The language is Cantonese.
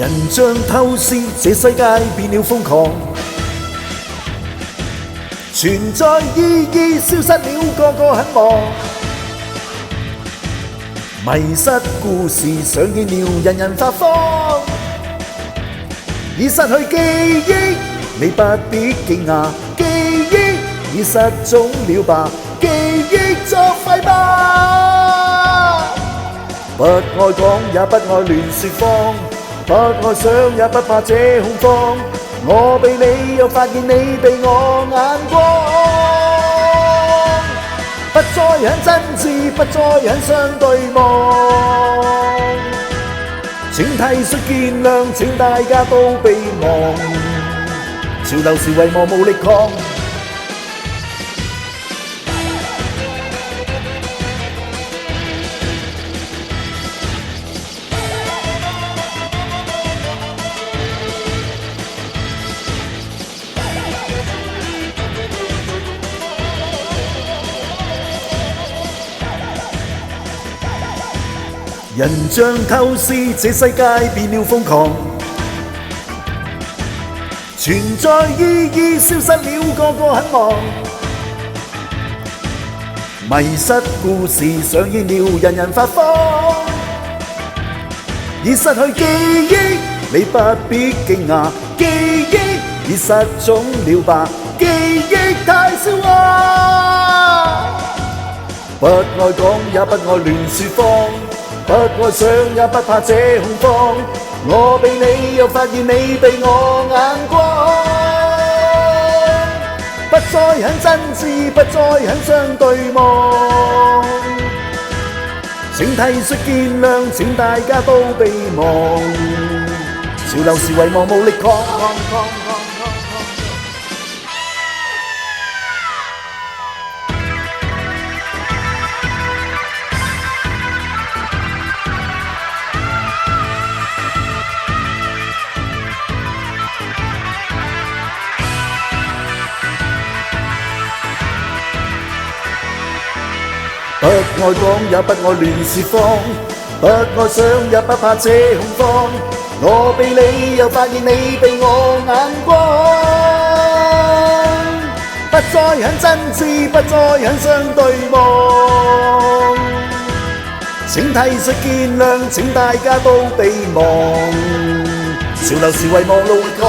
人像透視，這世界變了瘋狂，存在意義消失了，個個很忙，迷失故事上演了，人人發慌，已失去記憶，你不必驚訝，記憶已失蹤了吧，記憶作廢吧，不愛講也不愛亂説謊。不愛想也不怕這恐慌，我被你又發現你被我眼光，不再很真摯，不再很相對望，請體恤見諒，請大家都被忘，潮流時為我無力抗。人像透視，這世界變了瘋狂，存在意義消失了，個個很忙，迷失故事上演了，人人發慌，已失去記憶，你不必驚訝，記憶已失蹤了吧，記憶太消化，不愛講也不愛亂説謊。不愛想也不怕這恐慌，我被你又發現你被我眼光，不再很真摯，不再很相對望，請體恤見諒，請大家都被忘，潮流時為我無力抗。不愛講也不愛亂説謊，不愛想也不怕這恐慌，我被你又發現你被我眼光，不再很真摯，不再很相對望，請體恤見諒，請大家都被忘，潮流時為我努力抗。